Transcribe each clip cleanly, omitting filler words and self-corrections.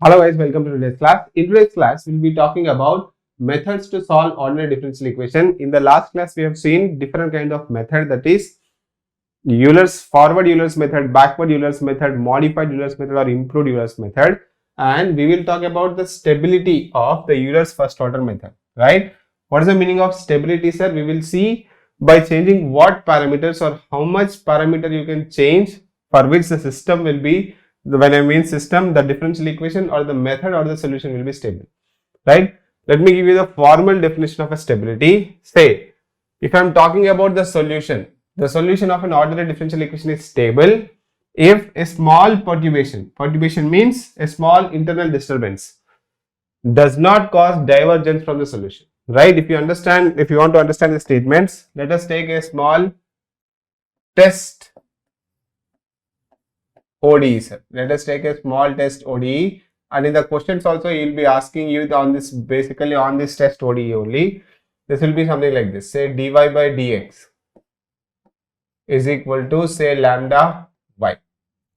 Hello guys, welcome to today's class. In today's class, we'll be talking about methods to solve ordinary differential equation. In the last class, we have seen different kind of method, that is Euler's forward Euler's method, backward Euler's method, modified Euler's method or improved Euler's method, and we will talk about the stability of the Euler's first order method, right? What is the meaning of stability, sir? We will see by changing what parameters or how much parameter you can change for which the system will be, when I mean system, the differential equation or the method or the solution will be stable, right? Let me give you the formal definition of a stability. Say, if I am talking about the solution of an ordinary differential equation is stable if a small perturbation means a small internal disturbance, does not cause divergence from the solution, right? If you want to understand the statements, let us take a small test ODE, sir. Let us take a small test ODE, and in the questions also he will be asking you on this, basically on this test ODE only. This will be something like this. Say dy by dx is equal to, say, lambda y.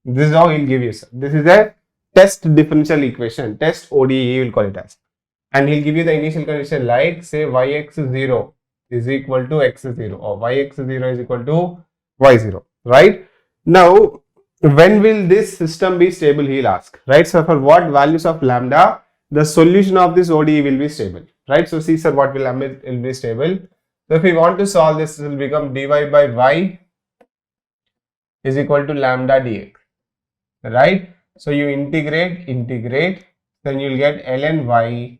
This is how he will give you, sir. This is a test differential equation, test ODE he will call it as, and he will give you the initial condition like, say, yx0 is equal to x0 or yx0 is equal to y0, right? Now, when will this system be stable, he will ask, right? So for what values of lambda the solution of this ODE will be stable, right? So see, sir, what will lambda will be stable. So if we want to solve this, it will become dy by y is equal to lambda dx, right? So you integrate, then you will get ln y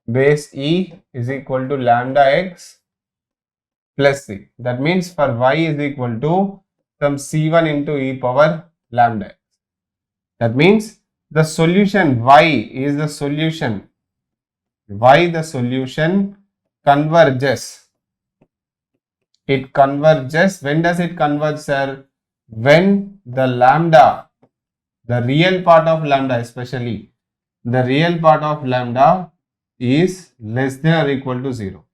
base e is equal to lambda x plus c. That means for y is equal to some c1 into e power lambda x. That means the solution y is the solution, the solution converges. It converges. When does it converge, sir? When the lambda, the real part of lambda, especially the real part of lambda is less than or equal to 0.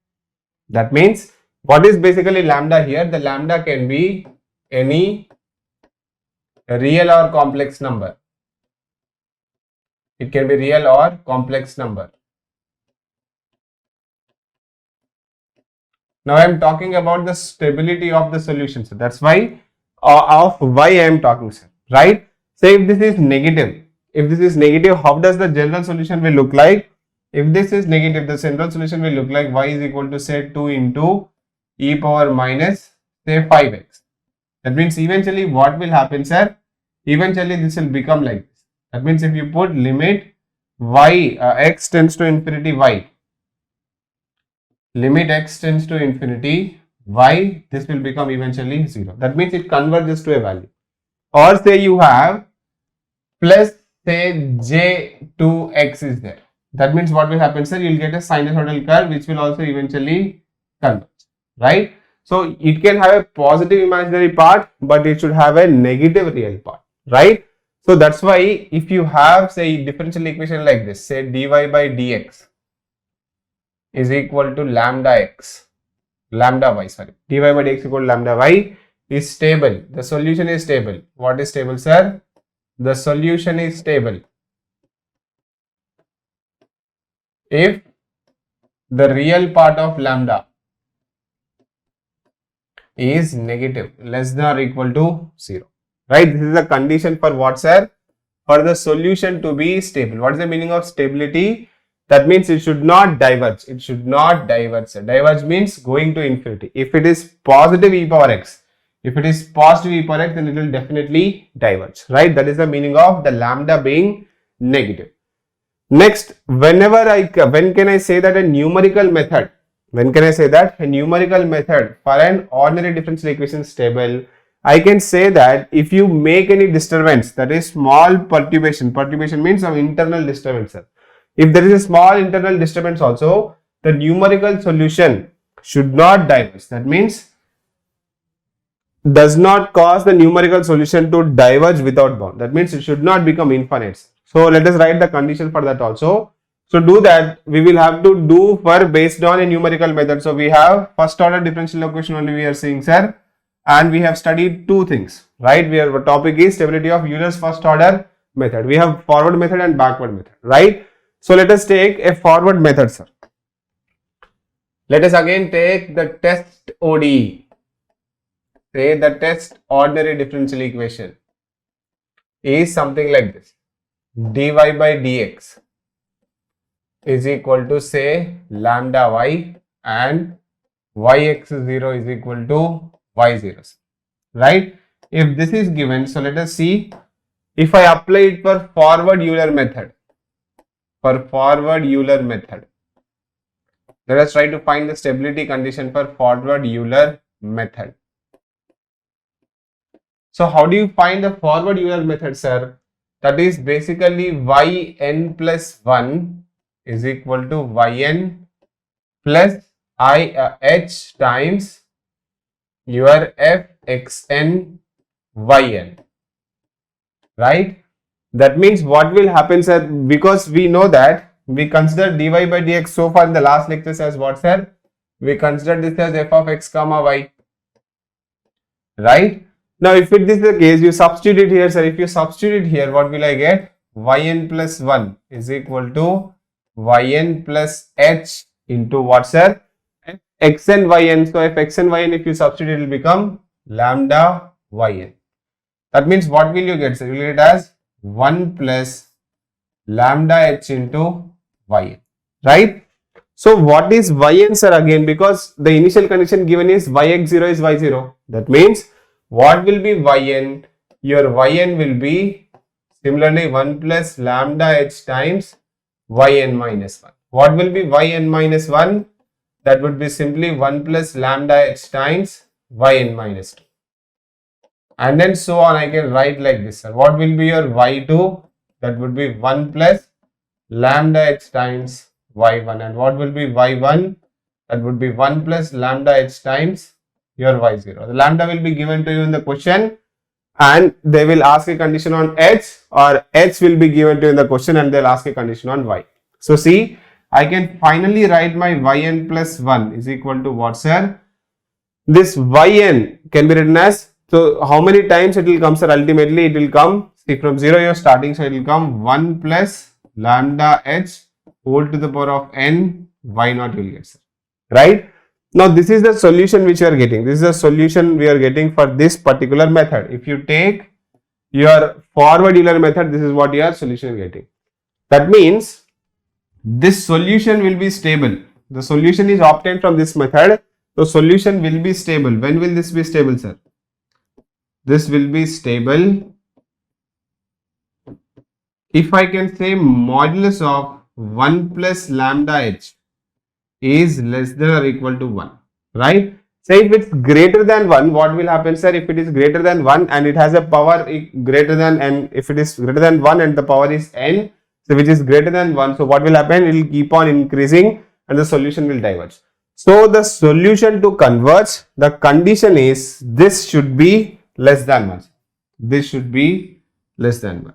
That means what is basically lambda here? The lambda can be any real or complex number. It can be real or complex number. Now I am talking about the stability of the solution. So that's why of y I am talking, sir, right? Say if this is negative, how does the general solution will look like? If this is negative, the general solution will look like y is equal to, say, 2 into e power minus, say, 5x. That means eventually what will happen, sir? Eventually this will become like this. That means if you put limit y, x tends to infinity y, limit x tends to infinity y, this will become eventually 0. That means it converges to a value. Or say you have plus, say, j2x is there. That means what will happen, sir? You will get a sinusoidal curve which will also eventually converge, right? So it can have a positive imaginary part, but it should have a negative real part, right? So that's why if you have, say, differential equation like this, say dy by dx is equal to lambda y, dy by dx equal to lambda y is stable. The solution is stable. What is stable, sir? The solution is stable if the real part of lambda is negative, less than or equal to 0, right? This is a condition for what, sir? For the solution to be stable. What is the meaning of stability? That means it should not diverge. It should not diverge, sir. Diverge means going to infinity. If it is positive e power x, then it will definitely diverge, right? That is the meaning of the lambda being negative. Next, when can I say that a numerical method? When can I say that a numerical method for an ordinary differential equation is stable? I can say that if you make any disturbance, that is small perturbation means some internal disturbance, sir. If there is a small internal disturbance also, the numerical solution should not diverge. That means does not cause the numerical solution to diverge without bound. That means it should not become infinite. So let us write the condition for that also. So do that, we will have to do for based on a numerical method. So we have first order differential equation only we are seeing, sir, and we have studied two things, right? Our topic is stability of Euler's first order method. We have forward method and backward method, right? So let us take a forward method, sir. Let us again take the test ODE. Say the test ordinary differential equation is something like this. dy by dx is equal to say lambda y and yx0 is equal to y0, right? If this is given, so let us see if I apply it for forward Euler method. For forward Euler method, let us try to find the stability condition for forward Euler method. So how do you find the forward Euler method, sir? That is basically yn plus 1 is equal to yn plus h times your fxn yn, right? That means what will happen, sir, because we know that we consider dy by dx so far in the last lectures as what, sir? We consider this as f of x comma y, right? Now if it is the case, you substitute it here, sir. If you substitute here, what will I get? Yn plus 1 is equal to yn plus h into what, sir? X and yn. So if x and yn, if you substitute, it will become lambda yn. That means what will you get, sir? You will get as 1 plus lambda h into yn, right? So what is yn, sir, again? Because the initial condition given is yx0 is y0. That means what will be yn? Your yn will be similarly 1 plus lambda h times yn minus 1. What will be yn minus 1? That would be simply 1 plus lambda h times yn minus 2. And then so on, I can write like this, sir. What will be your y2? That would be 1 plus lambda h times y1. And what will be y1? That would be 1 plus lambda h times your y0. The lambda will be given to you in the question and they will ask a condition on h, or h will be given to you in the question and they'll ask a condition on y. So see, I can finally write my yn plus 1 is equal to what, sir? This yn can be written as, so how many times it will come, sir? Ultimately it will come, see, from 0 you are starting, so it will come 1 plus lambda h whole to the power of n y0 you will get, sir, right? Now this is the solution which you are getting. This is the solution we are getting for this particular method. If you take your forward Euler method, this is what your solution is getting. That means this solution will be stable. The solution is obtained from this method. So solution will be stable. When will this be stable, sir? This will be stable if I can say modulus of 1 plus lambda h is less than or equal to 1, right? Say if it's greater than 1, what will happen, sir? If it is greater than 1 and it has a power greater than, and if it is greater than 1 and the power is n, so which is greater than 1, so what will happen? It will keep on increasing and the solution will diverge. So the solution to converge, the condition is this should be less than 1. This should be less than 1.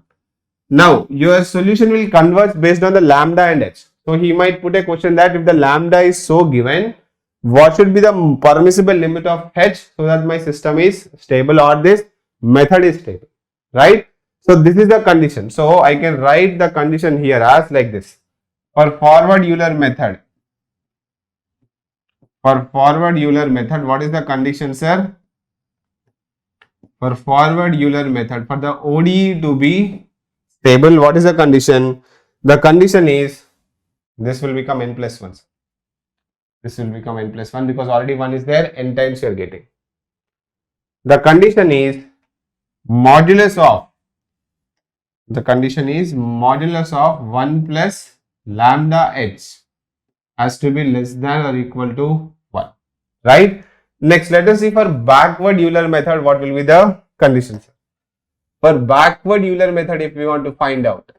Now your solution will converge based on the lambda and h. So he might put a question that if the lambda is so given, what should be the permissible limit of h so that my system is stable or this method is stable, right? So this is the condition. So I can write the condition here as like this. For forward Euler method, what is the condition, sir? For forward Euler method, for the ODE to be stable, what is the condition? The condition is this will become n plus 1. This will become n plus 1 because already 1 is there, n times you are getting. The condition is modulus of, the condition is modulus of 1 plus lambda h has to be less than or equal to 1, right? Next, let us see for backward Euler method, what will be the conditions. For backward Euler method, if we want to find out,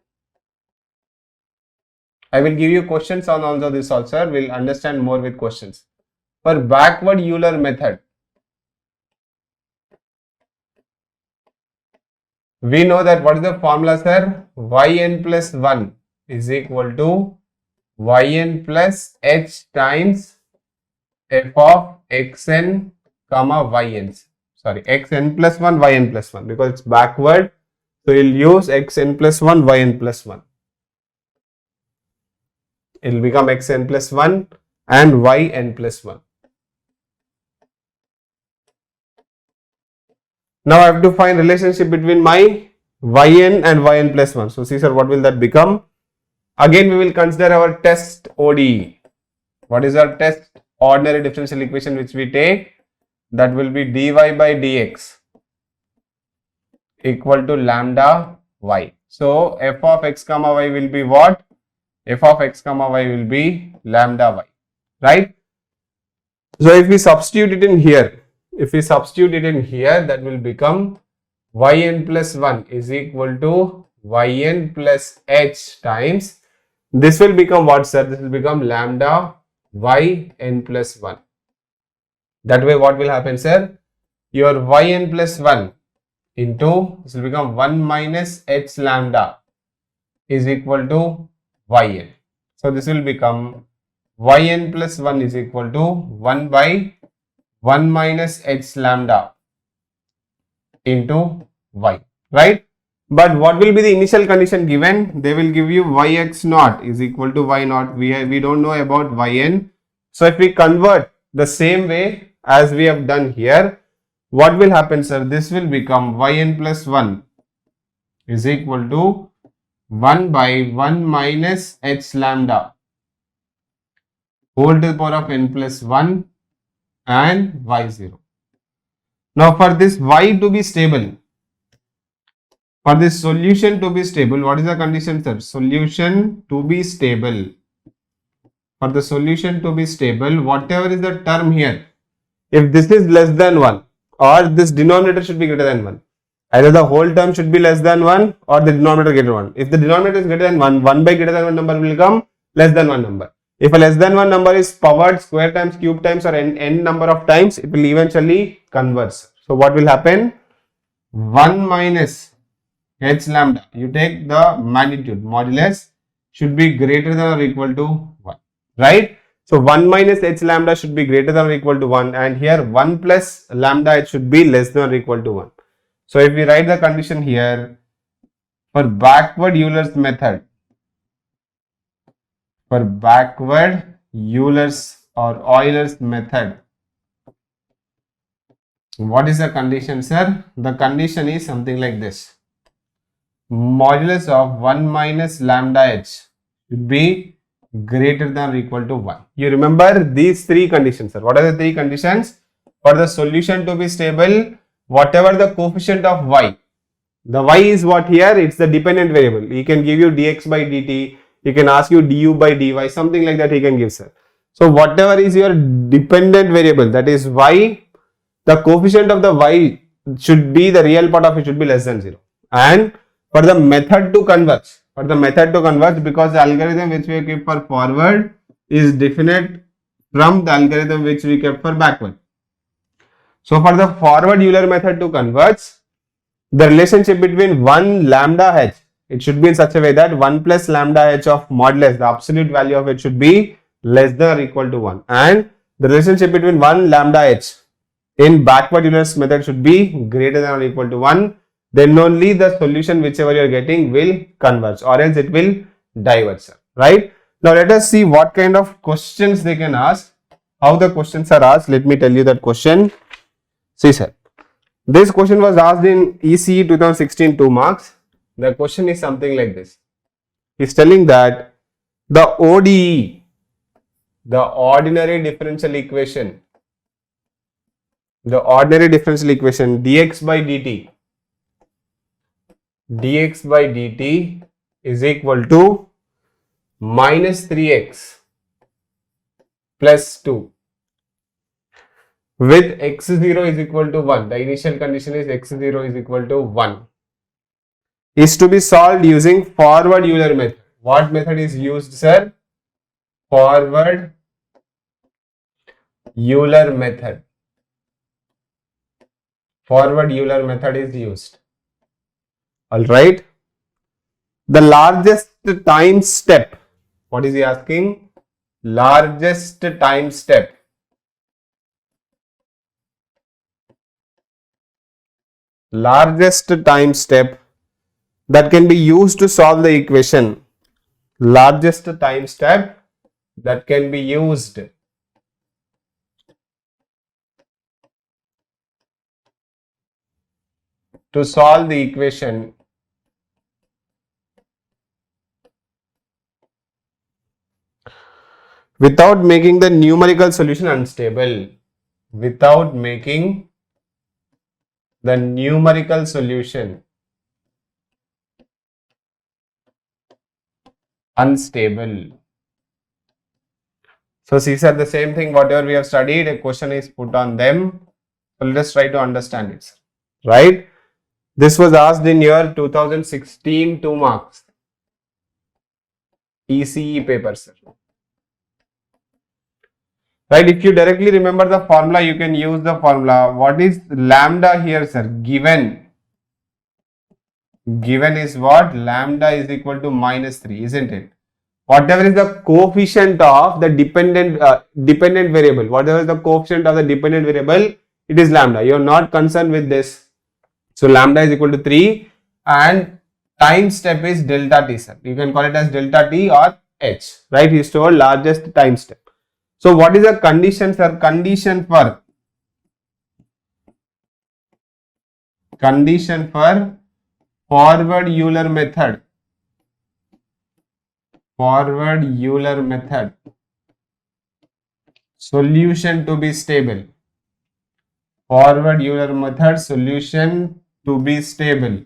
I will give you questions on also this also, we'll understand more with questions. For backward Euler method, we know that what is the formula, sir? Yn plus 1 is equal to yn plus h times f of xn comma yn. Sorry, xn plus 1 yn plus 1 because it's backward. So you'll use xn plus 1, yn plus 1. It will become xn plus 1 and yn plus 1. Now I have to find relationship between my yn and yn plus 1. So see sir, what will that become? Again we will consider our test ODE. What is our test ordinary differential equation which we take? That will be dy by dx equal to lambda y. So f of x comma y will be what? F of x comma y will be lambda y, right? So if we substitute it in here, that will become yn plus 1 is equal to yn plus h times, this will become what sir? This will become lambda yn plus 1. That way what will happen sir? Your yn plus 1 into, this will become 1 minus h lambda is equal to yn. So this will become yn plus 1 is equal to 1 by 1 minus h lambda into y, right? But what will be the initial condition given? They will give you yx naught is equal to y naught. We don't know about yn. So if we convert the same way as we have done here, what will happen sir? This will become yn plus 1 is equal to 1 by 1 minus h lambda whole to the power of n plus 1 and y0. Now for this y to be stable, for this solution to be stable, what is the condition sir? Solution to be stable. For the solution to be stable, whatever is the term here, if this is less than 1 or this denominator should be greater than 1, either the whole term should be less than 1 or the denominator greater than 1. If the denominator is greater than 1, 1 by greater than 1 number will come less than 1 number. If a less than 1 number is powered square times, cube times or n number of times, it will eventually converge. So what will happen? 1 minus h lambda, you take the magnitude, modulus should be greater than or equal to 1, right? So 1 minus h lambda should be greater than or equal to 1, and here 1 plus lambda it should be less than or equal to 1. So if we write the condition here, for backward Euler's method, for backward Euler's or Euler's method, what is the condition sir? The condition is something like this: modulus of 1 minus lambda h should be greater than or equal to 1. You remember these three conditions sir. What are the three conditions? For the solution to be stable, whatever the coefficient of y, the y is what here? It's the dependent variable. He can give you dx by dt, he can ask you du by dy, something like that he can give sir. So whatever is your dependent variable, that is y, the coefficient of the y should be, the real part of it should be less than 0. And for the method to converge, because the algorithm which we keep for forward is different from the algorithm which we kept for backward. So for the forward Euler method to converge, the relationship between 1 lambda h, it should be in such a way that 1 plus lambda h of modulus, the absolute value of it should be less than or equal to 1, and the relationship between 1 lambda h in backward Euler's method should be greater than or equal to 1. Then only the solution whichever you are getting will converge, or else it will diverge, right? Now let us see what kind of questions they can ask, how the questions are asked. Let me tell you that question. See sir, this question was asked in ECE 2016 2 marks. The question is something like this. He is telling that the ODE, the ordinary differential equation, dx by dt is equal to minus 3x plus 2 with x0 is equal to 1. The initial condition is x0 is equal to 1. Is to be solved using forward Euler method. What method is used sir? Forward Euler method. Forward Euler method is used. Alright. The largest time step. What is he asking? Largest time step. Largest time step that can be used to solve the equation. Largest time step that can be used to solve the equation without making the numerical solution unstable. Without making the numerical solution unstable. So these are the same thing, whatever we have studied, a question is put on them. So let us try to understand it, right? This was asked in your 2016 2 marks ECE paper, sir. Right, if you directly remember the formula, you can use the formula. What is lambda here, sir? Given is what? Lambda is equal to -3, isn't it? Whatever is the coefficient of the dependent variable, whatever is the coefficient of the dependent variable, it is lambda. You are not concerned with this. So lambda is equal to 3 and time step is delta t, sir. You can call it as delta t or h, right? He told largest time step. So what is the condition, sir? Condition for forward Euler method. Forward Euler method. Solution to be stable. Forward Euler method solution to be stable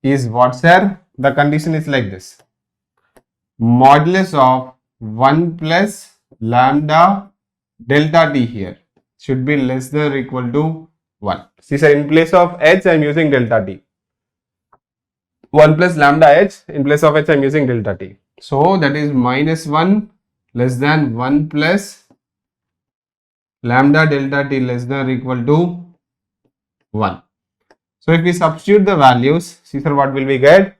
is what, sir? The condition is like this. Modulus of 1 plus lambda delta t here should be less than or equal to 1. See, sir, in place of h, I am using delta t. 1 plus lambda h, in place of h, I am using delta t. So, that is -1 less than 1 plus lambda delta t less than or equal to 1. So, if we substitute the values, see, sir, what will we get?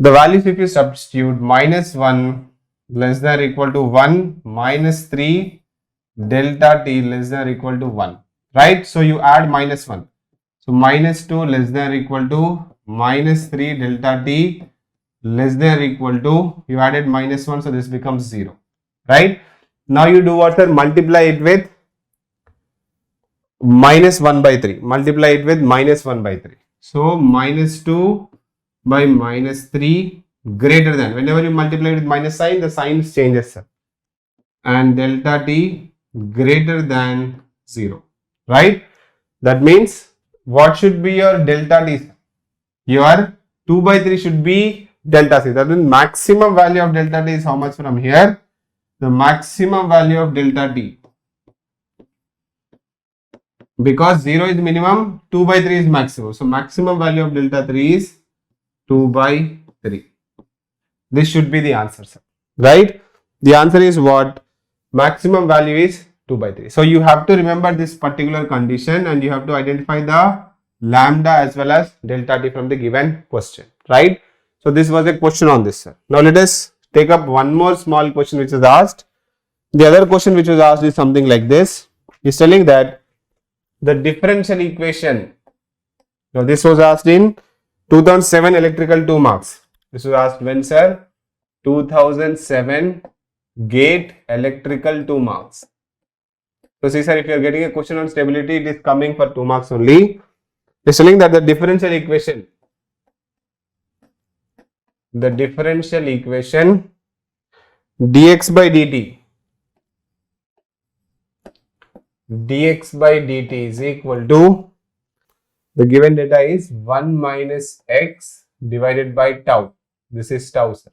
The values, if you substitute, -1 less than or equal to 1, -3 delta t less than or equal to 1, right? So you add -1. So -2 less than or equal to -3 delta t less than or equal to, you added -1, so this becomes 0, right? Now you do what, sir? Multiply it with -1/3. Multiply it with -1/3. So -2 by -3 greater than, whenever you multiply with minus sign, the sign changes, sir. And delta t greater than 0, right? That means what should be your delta t? Your 2/3 should be delta c. That means maximum value of delta t is how much from here? The maximum value of delta t. Because 0 is minimum, 2/3 is maximum. So maximum value of delta 3 is 2/3. This should be the answer, sir. Right? The answer is what? Maximum value is 2/3. So you have to remember this particular condition and you have to identify the lambda as well as delta t from the given question. Right? So this was a question on this, sir. Now let us take up one more small question which is asked. The other question which was asked is something like this. It's telling that the differential equation. Now this was asked in 2007 electrical 2 marks. This was asked when, sir? 2007 GATE electrical 2 marks. So see, sir, if you are getting a question on stability, it is coming for 2 marks only. It's telling that the differential equation dx by dt is equal to, the given data is 1 minus x divided by tau. This is tau, sir.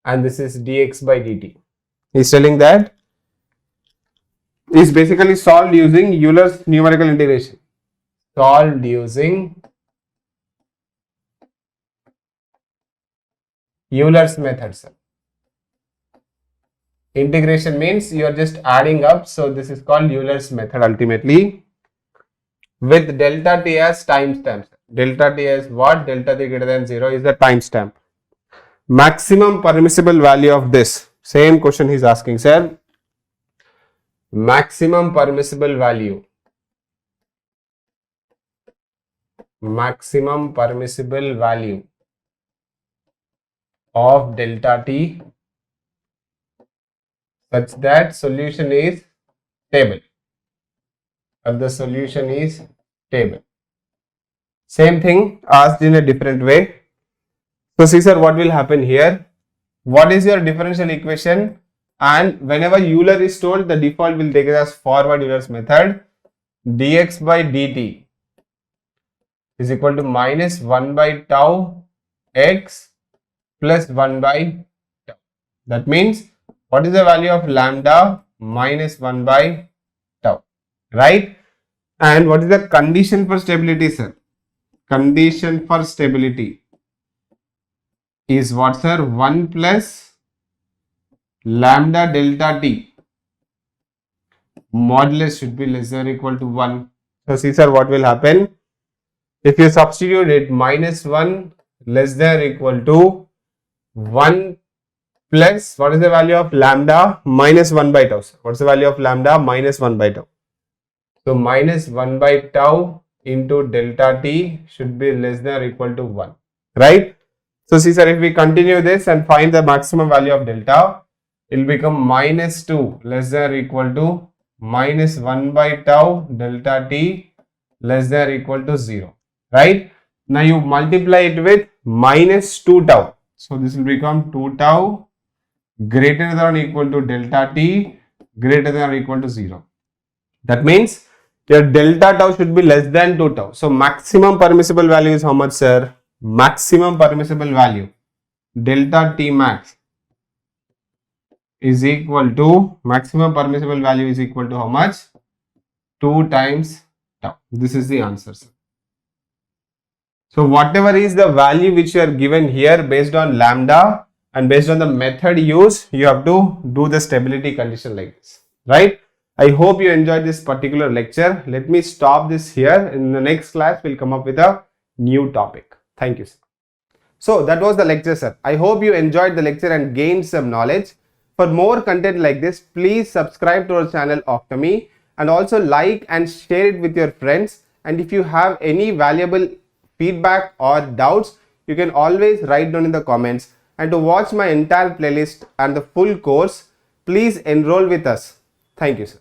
And this is dx by dt. He's telling that is basically solved using Euler's numerical integration. Solved using Euler's method, sir. Integration means you are just adding up. So this is called Euler's method ultimately. With delta t as timestamp. Delta t as what? Delta t greater than 0 is the timestamp. Maximum permissible value of this. Same question he is asking, sir. Maximum permissible value maximum permissible value of delta t such that solution is stable. The solution is stable. Same thing asked in a different way. So see sir, what will happen here? What is your differential equation? And whenever Euler is told, the default will take it as forward Euler's method. Dx by dt is equal to minus 1 by tau x plus 1 by tau. That means, what is the value of lambda? Minus 1 by tau, right? And what is the condition for stability, sir? Condition for stability is what, sir? 1 plus lambda delta t modulus should be less than or equal to 1. So see sir, what will happen? If you substitute it, minus 1 less than or equal to 1 plus, what is the value of lambda? Minus 1 by tau. What is the value of lambda? Minus 1 by tau. So minus 1 by tau into delta t should be less than or equal to 1, right? So see sir, if we continue this and find the maximum value of delta, it will become minus 2 less than or equal to minus 1 by tau delta t less than or equal to 0, right? Now you multiply it with minus 2 tau. So this will become 2 tau greater than or equal to delta t greater than or equal to 0. That means your delta tau should be less than 2 tau. So maximum permissible value is how much, sir? Maximum permissible value delta t max is equal to, maximum permissible value is equal to how much? 2 times tau. This is the answer, sir. So whatever is the value which you are given here based on lambda and based on the method used, you have to do the stability condition like this, right? I hope you enjoyed this particular lecture. Let me stop this here. In the next class, we'll come up with a new topic. Thank you, sir. So that was the lecture, sir. I hope you enjoyed the lecture and gained some knowledge. For more content like this, please subscribe to our channel Octomy and also like and share it with your friends. And if you have any valuable feedback or doubts, you can always write down in the comments. And to watch my entire playlist and the full course, please enroll with us. Thank you, sir.